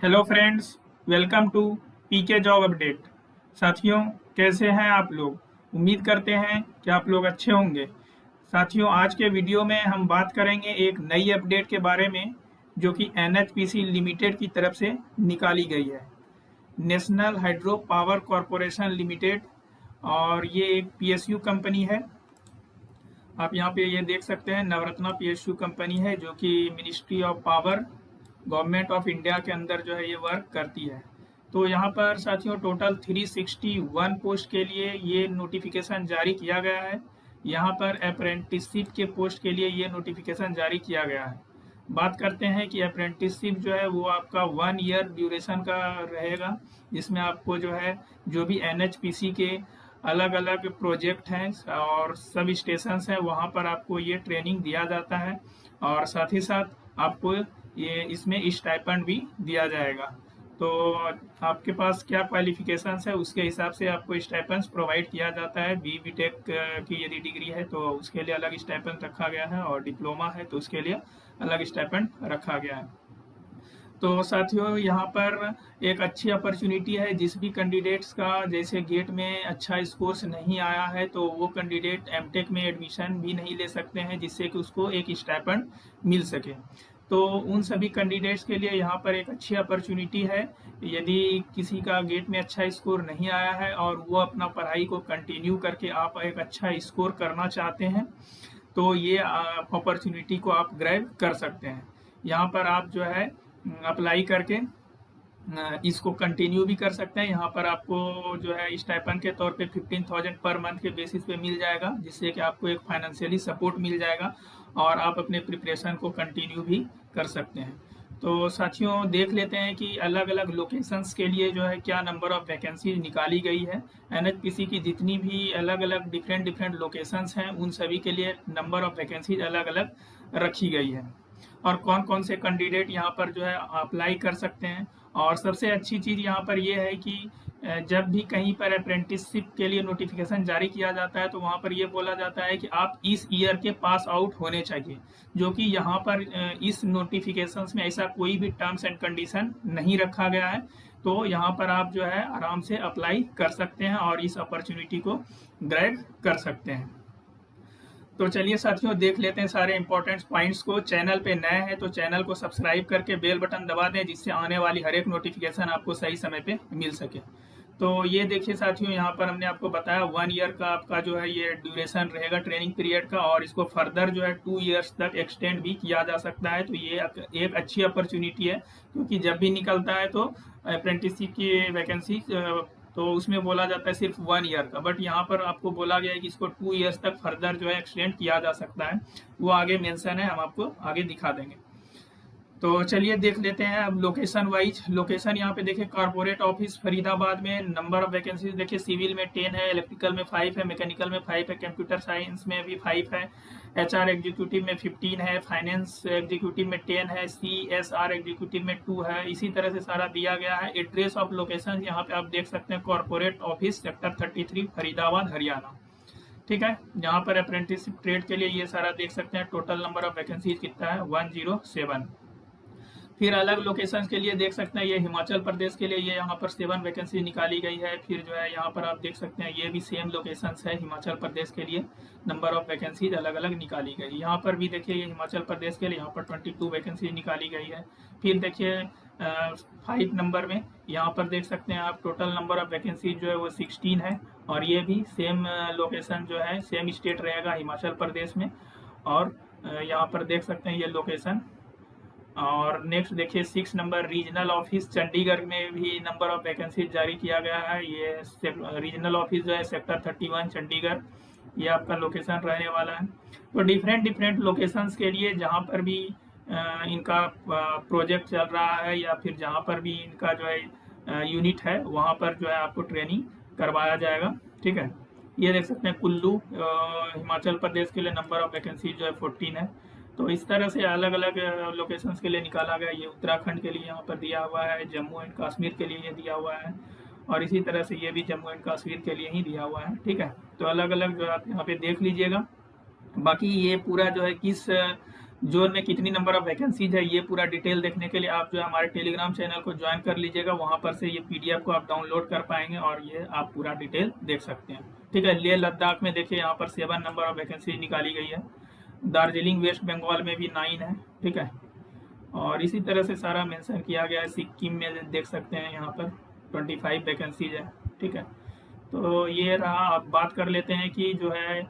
Hello friends, welcome to PK job update. साथियों, कैसे हैं आप लोग? उम्मीद करते हैं कि आप लोग अच्छे होंगे। साथियों, आज के वीडियो में हम बात करेंगे एक नई अपडेट के बारे में जो कि एनएचपीसी लिमिटेड की तरफ से निकाली गई है। National hydro power corporation limited, और ये एक पीएसयू कंपनी है। आप यहाँ पे ये देख सकते हैं, नवरत्ना पीएसयू कंपनी है जो कि ministry of power, government of India के अंदर जो है ये वर्क करती है। तो यहाँ पर साथियों टोटल 361 पोस्ट के लिए ये नोटिफिकेशन जारी किया गया है। यहाँ पर अप्रेंटिसशिप के पोस्ट के लिए ये नोटिफिकेशन जारी किया गया है। बात करते हैं कि अप्रेंटिसशिप जो है वो आपका 1 ईयर ड्यूरेशन का रहेगा, जिसमें आपको जो है जो भी एनएचपीसी के अलग अलग प्रोजेक्ट हैं और सब स्टेशंस हैं, वहाँ पर आपको ये ट्रेनिंग दिया जाता है। और साथ ही साथ आपको ये इसमें स्टाइपेंड भी दिया जाएगा। तो आपके पास क्या क्वालिफिकेशंस है उसके हिसाब से आपको स्टाइपेंड्स प्रोवाइड किया जाता है। बी टेक की यदि डिग्री है तो उसके लिए अलग स्टाइपेंड रखा गया है, और डिप्लोमा है तो उसके लिए अलग स्टाइपेंड रखा गया है। तो साथियों, यहाँ पर एक अच्छी अपॉर्चुनिटी है। जिस भी कैंडिडेट्स का जैसे गेट में अच्छा स्कोर्स नहीं आया है तो वो कैंडिडेट एमटेक में एडमिशन भी नहीं ले सकते हैं, जिससे कि उसको एक स्टाइपेंड मिल सके। तो उन सभी कैंडिडेट्स के लिए यहाँ पर एक अच्छी अपॉर्चुनिटी है। यदि किसी का गेट में अच्छा स्कोर नहीं आया है और वो अपना पढ़ाई को कंटिन्यू करके आप एक अच्छा स्कोर करना चाहते हैं, तो ये अपॉर्चुनिटी को आप ग्रैब कर सकते हैं। यहाँ पर आप जो है अप्लाई करके इसको कंटिन्यू भी कर सकते हैं। यहाँ पर आपको जो है स्टाइपेंड के तौर पे 15,000 पर मंथ के बेसिस पे मिल जाएगा, जिससे कि आपको एक फाइनेंशियली सपोर्ट मिल जाएगा और आप अपने प्रिपरेशन को कंटिन्यू भी कर सकते हैं। तो साथियों, देख लेते हैं कि अलग अलग लोकेशंस के लिए जो है क्या नंबर ऑफ वैकेंसी निकाली गई है। एनएचपीसी की जितनी भी अलग अलग डिफरेंट डिफरेंट लोकेशंस हैं, उन सभी के लिए नंबर ऑफ वैकेंसीज अलग अलग रखी गई है, और कौन कौन से कैंडिडेट यहाँ पर जो है अप्लाई कर सकते हैं। और सबसे अच्छी चीज़ यहाँ पर यह है कि जब भी कहीं पर अप्रेंटिसशिप के लिए नोटिफिकेशन जारी किया जाता है तो वहाँ पर यह बोला जाता है कि आप इस ईयर के पास आउट होने चाहिए, जो कि यहाँ पर इस नोटिफिकेशन में ऐसा कोई भी टर्म्स एंड कंडीशन नहीं रखा गया है। तो यहाँ पर आप जो है आराम से अप्लाई कर सकते हैं और इस अपॉर्चुनिटी को ग्रैब कर सकते हैं। तो चलिए साथियों, देख लेते हैं सारे इंपॉर्टेंट पॉइंट्स को। चैनल पे नए हैं तो चैनल को सब्सक्राइब करके बेल बटन दबा दें, जिससे आने वाली हर एक नोटिफिकेशन आपको सही समय पे मिल सके। तो ये देखिए साथियों, यहाँ पर हमने आपको बताया 1 ईयर का आपका जो है ये ड्यूरेशन रहेगा ट्रेनिंग पीरियड का, और इसको फर्दर जो है 2 ईयर्स तक एक्सटेंड भी किया जा सकता है। तो ये एक अच्छी अपॉर्चुनिटी है, क्योंकि जब भी निकलता है तो अप्रेंटिसशिप की वैकेंसी तो उसमें बोला जाता है सिर्फ 1 ईयर का, बट यहाँ पर आपको बोला गया है कि इसको 2 ईयर्स तक फर्दर जो है एक्सटेंड किया जा सकता है। वो आगे मेंशन है, हम आपको आगे दिखा देंगे। तो चलिए देख लेते हैं अब लोकेशन वाइज। लोकेशन यहाँ पे देखिए, कॉर्पोरेट ऑफिस फरीदाबाद में। नंबर ऑफ वैकेंसीज देखिए, सिविल में 10 है, इलेक्ट्रिकल में 5 है, मैकेनिकल में 5 है, कंप्यूटर साइंस में भी 5 है, एचआर एग्जीक्यूटिव में 15 है, फाइनेंस एग्जीक्यूटिव में 10 है, सीएसआर एग्जीक्यूटिव में 2 है। इसी तरह से सारा दिया गया है। एड्रेस ऑफ लोकेशन यहाँ पे आप देख सकते हैं, corporate office sector 33 Faridabad Haryana. ठीक है, यहाँ पर अप्रेंटिसशिप ट्रेड के लिए ये सारा देख सकते हैं। टोटल नंबर ऑफ वैकेंसीज कितना है, 107। फिर अलग लोकेशन के लिए देख सकते हैं, ये हिमाचल प्रदेश के लिए ये यहाँ पर 7 वैकेंसी निकाली गई है। फिर जो है यहाँ पर आप देख सकते हैं, ये भी सेम लोकेशंस है हिमाचल प्रदेश के लिए। नंबर ऑफ वैकेंसीज अलग अलग निकाली गई। यहाँ पर भी देखिए, ये हिमाचल प्रदेश के लिए यहाँ पर 22 वैकेंसी निकाली गई है। फिर देखिए 5 नंबर में यहाँ पर देख सकते हैं आप, टोटल नंबर ऑफ वैकेंसी जो है वो 16 है, और ये भी सेम लोकेशन जो है, सेम स्टेट रहेगा हिमाचल प्रदेश में। और यहाँ पर देख सकते हैं ये लोकेशन। और नेक्स्ट देखिए 6 नंबर, रीजनल ऑफिस चंडीगढ़ में भी नंबर ऑफ वैकेंसी जारी किया गया है। ये रीजनल ऑफिस जो है सेक्टर 31 चंडीगढ़, ये आपका लोकेशन रहने वाला है। तो डिफरेंट डिफरेंट लोकेशंस के लिए जहाँ पर भी इनका प्रोजेक्ट चल रहा है, या फिर जहाँ पर भी इनका जो है यूनिट है, वहाँ पर जो है आपको ट्रेनिंग करवाया जाएगा। ठीक है, ये देख सकते हैं कुल्लू हिमाचल प्रदेश के लिए नंबर ऑफ वैकेंसी जो है 14 है। तो इस तरह से अलग अलग लोकेशंस के लिए निकाला गया। ये उत्तराखंड के लिए यहाँ पर दिया हुआ है, जम्मू एंड कश्मीर के लिए ये दिया हुआ है, और इसी तरह से ये भी जम्मू एंड कश्मीर के लिए ही दिया हुआ है। ठीक है, तो अलग अलग जो आप यहाँ पे देख लीजिएगा। बाकी ये पूरा जो है किस जोन में कितनी नंबर ऑफ वैकेंसीज है, ये पूरा डिटेल देखने के लिए आप जो है हमारे टेलीग्राम चैनल को ज्वाइन कर लीजिएगा। वहाँ पर से ये पीडीएफ को आप डाउनलोड कर पाएंगे और ये आप पूरा डिटेल देख सकते हैं। ठीक है, लेह लद्दाख में देखिए यहाँ पर 7 नंबर ऑफ वैकेंसी निकाली गई है। दार्जिलिंग वेस्ट बंगाल में भी 9 है। ठीक है, और इसी तरह से सारा मेंशन किया गया है। सिक्किम में देख सकते हैं यहाँ पर 25 वैकेंसीज है। ठीक है, तो ये रहा। अब बात कर लेते हैं कि जो है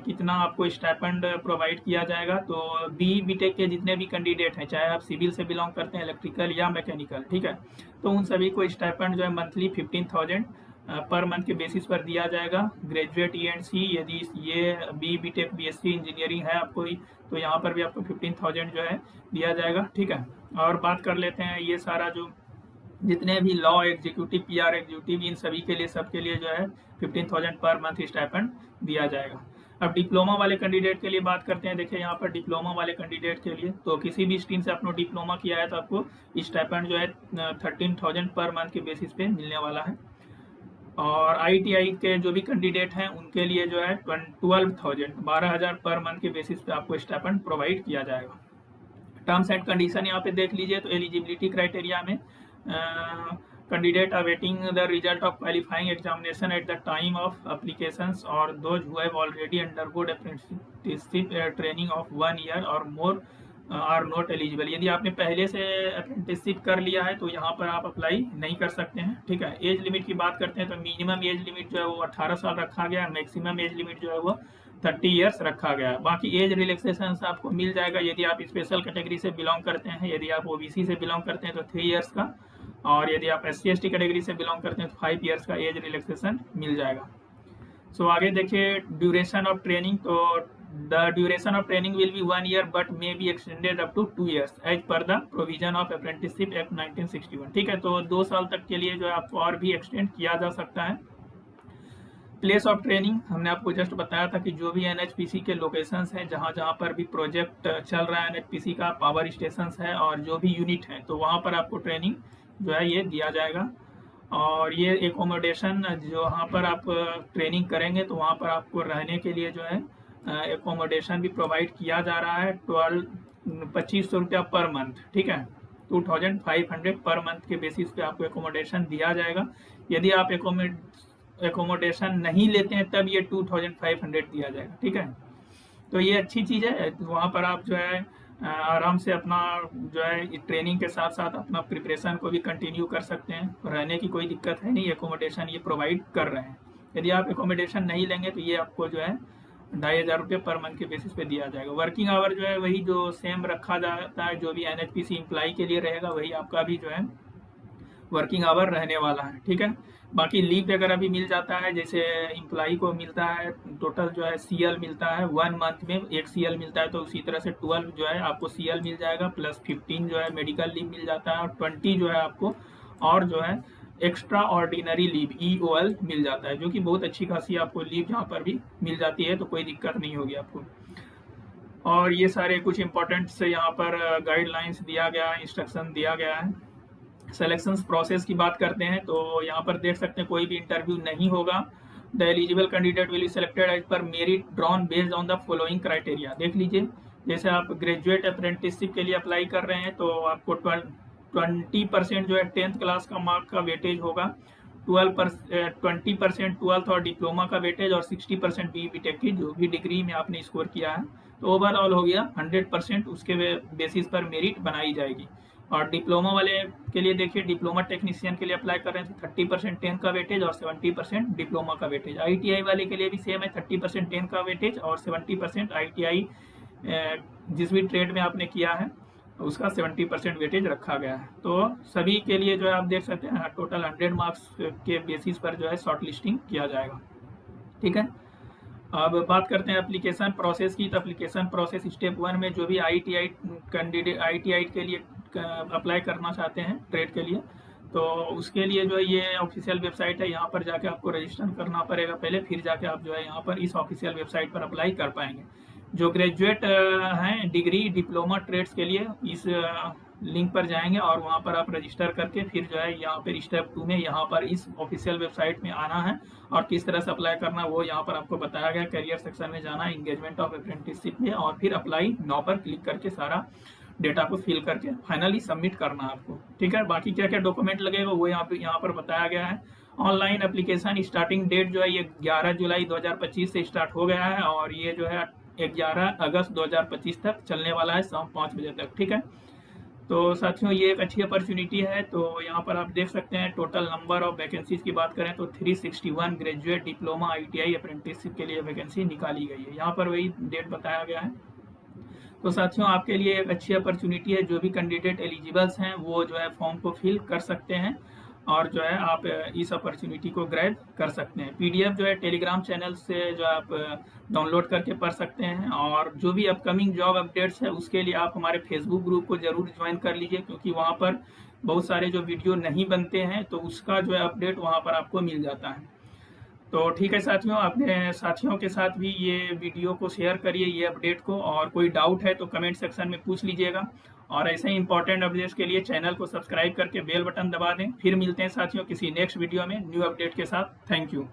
कितना आपको स्टाइपेंड प्रोवाइड किया जाएगा। तो बीटेक के जितने भी कैंडिडेट हैं, चाहे आप सिविल से बिलोंग करते हैं, इलेक्ट्रिकल या मैकेनिकल, ठीक है, तो उन सभी को स्टाइपेंड जो है मंथली 15,000 पर मंथ के बेसिस पर दिया जाएगा। ग्रेजुएट E&C यदि ये बीटेक BSc इंजीनियरिंग है आपको, तो यहाँ पर भी आपको 15,000 जो है दिया जाएगा। ठीक है, और बात कर लेते हैं ये सारा जो जितने भी लॉ एग्जीक्यूटिव, PR एग्जीक्यूटिव, इन सभी के लिए, सबके लिए जो है 15,000 पर मंथ स्टाइपेंड दिया जाएगा। अब डिप्लोमा वाले कैंडिडेट के लिए बात करते हैं। देखिए यहाँ पर डिप्लोमा वाले कैंडिडेट के लिए, तो किसी भी स्ट्रीम से आपने डिप्लोमा किया है तो आपको स्टाइपेंड जो है 13,000 पर मंथ के बेसिस पे मिलने वाला है। और ITI के जो भी कैंडिडेट हैं उनके लिए जो है 12,000 पर मंथ के बेसिस पे आपको स्टाइपेंड प्रोवाइड किया जाएगा। टर्म्स एंड कंडीशन यहाँ पे देख लीजिए। तो एलिजिबिलिटी क्राइटेरिया में candidate awaiting the result of qualifying examination at the time of applications or those who have already undergone apprenticeship training of 1 year or more are not eligible। यदि आपने पहले से अप्रेंटिसशिप कर लिया है तो यहाँ पर आप अप्लाई नहीं कर सकते हैं। ठीक है, एज लिमिट की बात करते हैं तो मिनिमम एज लिमिट जो है वो 18 साल रखा गया है, मैक्सिमम एज लिमिट जो है वो 30 ईयर्स रखा गया है। बाकी एज रिलैक्सेशन आपको मिल जाएगा यदि आप स्पेशल कैटेगरी से बिलोंग करते हैं। यदि आप OBC से बिलोंग करते हैं तो 3 ईयर्स का, और यदि आप SC/ST कैटेगरी से बिलोंग करते हैं तो 5 ईयर्स का एज रिलैक्सेशन मिल जाएगा। सो आगे देखिए ड्यूरेशन ऑफ ट्रेनिंग। तो the duration of training will be 1 year but may be extended up to 2 years as per the provision of Apprenticeship Act 1961। ठीक है, तो 2 साल तक के लिए जो है आपको और भी एक्सटेंड किया जा सकता है। प्लेस ऑफ ट्रेनिंग हमने आपको जस्ट बताया था कि जो भी NHPC के लोकेशंस हैं, जहाँ जहाँ पर भी प्रोजेक्ट चल रहा है NHPC का, पावर स्टेशंस है और जो भी यूनिट है, तो वहाँ पर आपको ट्रेनिंग जो है ये दिया जाएगा। और ये एकोमोडेशन, जो वहाँ पर आप ट्रेनिंग करेंगे तो वहाँ पर आपको रहने के लिए जो है एकोमोडेशन भी प्रोवाइड किया जा रहा है। 2,500 रुपया पर मंथ। ठीक है, 2,500 पर मंथ के बेसिस पे आपको एकोमोडेशन दिया जाएगा। यदि आप एकोमोडेशन नहीं लेते हैं तब ये 2,500 दिया जाएगा। ठीक है, तो ये अच्छी चीज़ है। वहाँ पर आप जो है आराम से अपना जो है ट्रेनिंग के साथ साथ अपना प्रिपरेशन को भी कंटिन्यू कर सकते हैं। रहने की कोई दिक्कत है नहीं, एकोमोडेशन ये प्रोवाइड कर रहे हैं। यदि आप एकोमोडेशन नहीं लेंगे तो ये आपको जो है 2,500 रुपये पर मंथ के बेसिस पे दिया जाएगा। वर्किंग आवर जो है वही जो सेम रखा जाता है, जो भी NHPC एम्प्लॉई के लिए रहेगा वही आपका भी जो है वर्किंग आवर रहने वाला है। ठीक है, बाकी लीव वगैरह भी मिल जाता है। जैसे एम्प्लॉई को मिलता है टोटल जो है CL मिलता है, 1 मंथ में 1 CL मिलता है, तो उसी तरह से 12 जो है आपको CL मिल जाएगा, प्लस 15 जो है मेडिकल लीव मिल जाता है, और 20 जो है आपको और जो है एक्स्ट्रा ऑर्डिनरी लीव EOL मिल जाता है, जो कि बहुत अच्छी खासी आपको लीव यहाँ पर भी मिल जाती है, तो कोई दिक्कत नहीं होगी आपको। और ये सारे कुछ इंपॉर्टेंट से यहाँ पर गाइडलाइंस दिया गया, इंस्ट्रक्शन दिया गया है। सिलेक्शन प्रोसेस की बात करते हैं तो यहाँ पर देख सकते हैं कोई भी इंटरव्यू नहीं होगा। The eligible candidate will be selected as per merit drawn based on the following criteria. देख लीजिए, जैसे आप ग्रेजुएट अप्रेंटिसशिप के लिए अप्लाई कर रहे हैं तो आपको 20% जो है 10th क्लास का मार्क का वेटेज होगा, 20% 12th और डिप्लोमा का वेटेज, और 60% BTech की जो भी डिग्री में आपने स्कोर किया है, तो ओवरऑल हो गया 100%। उसके बेसिस पर मेरिट बनाई जाएगी। और डिप्लोमा वाले के लिए देखिए, डिप्लोमा टेक्नीशियन के लिए अप्लाई कर रहे हैं तो 30% 10 का वेटेज और 70% डिप्लोमा का वेटेज। ITI वाले के लिए भी सेम है, 30% 10 का वेटेज और 70% ITI जिस भी ट्रेड में आपने किया है उसका 70% वेटेज रखा गया है। तो सभी के लिए जो है आप देख सकते हैं टोटल 100 मार्क्स के बेसिस पर जो है शॉर्ट लिस्टिंग किया जाएगा। ठीक है, अब बात करते हैं एप्लीकेशन प्रोसेस की। तो एप्लीकेशन प्रोसेस स्टेप 1 में जो भी ITI कैंडिडेट ITI के लिए अप्लाई करना चाहते हैं ट्रेड के लिए, तो उसके लिए जो है ये ऑफिशियल वेबसाइट है, यहाँ पर जाके आपको रजिस्टर करना पड़ेगा पहले, फिर जाके आप जो है यहाँ पर इस ऑफिशियल वेबसाइट पर अप्लाई कर पाएंगे। जो ग्रेजुएट हैं डिग्री डिप्लोमा ट्रेड्स के लिए इस लिंक पर जाएंगे और वहाँ पर आप रजिस्टर करके फिर जो है यहाँ पर स्टेप 2 में यहाँ पर इस ऑफिशियल वेबसाइट में आना है और किस तरह से अप्लाई करना वो यहाँ पर आपको बताया गया। करियर सेक्शन में जाना, एंगेजमेंट ऑफ अप्रेंटिसशिप में, और फिर अप्लाई नाउ पर क्लिक करके सारा डेटा को फिल करके फाइनली सबमिट करना है आपको। ठीक है, बाकी क्या क्या डॉक्यूमेंट लगेगा वो यहाँ पर बताया गया है। ऑनलाइन एप्लीकेशन स्टार्टिंग डेट जो है ये 11 जुलाई 2025 से स्टार्ट हो गया है और ये जो है 11 अगस्त 2025 तक चलने वाला है, शाम 5 बजे तक। ठीक है, तो साथियों ये एक अच्छी अपॉर्चुनिटी है। तो यहाँ पर आप देख सकते हैं टोटल नंबर ऑफ वैकेंसीज की बात करें तो 361 ग्रेजुएट, डिप्लोमा, आईटीआई, अप्रेंटिसशिप के लिए वैकेंसी निकाली गई है। यहाँ पर वही डेट बताया गया है। तो साथियों आपके लिए एक अच्छी अपॉर्चुनिटी है, जो भी कैंडिडेट एलिजिबल्स हैं वो जो है फॉर्म को फिल कर सकते हैं और जो है आप इस अपॉर्चुनिटी को ग्रैब कर सकते हैं। पीडीएफ जो है टेलीग्राम चैनल से जो आप डाउनलोड करके पढ़ सकते हैं और जो भी अपकमिंग जॉब अपडेट्स है उसके लिए आप हमारे फेसबुक ग्रुप को जरूर ज्वाइन कर लीजिए, क्योंकि वहाँ पर बहुत सारे जो वीडियो नहीं बनते हैं तो उसका जो है अपडेट वहाँ पर आपको मिल जाता है। तो ठीक है साथियों, अपने साथियों के साथ भी ये वीडियो को शेयर करिए, ये अपडेट को, और कोई डाउट है तो कमेंट सेक्शन में पूछ लीजिएगा। और ऐसे ही इंपॉर्टेंट अपडेट्स के लिए चैनल को सब्सक्राइब करके बेल बटन दबा दें। फिर मिलते हैं साथियों किसी नेक्स्ट वीडियो में न्यू अपडेट के साथ। Thank you.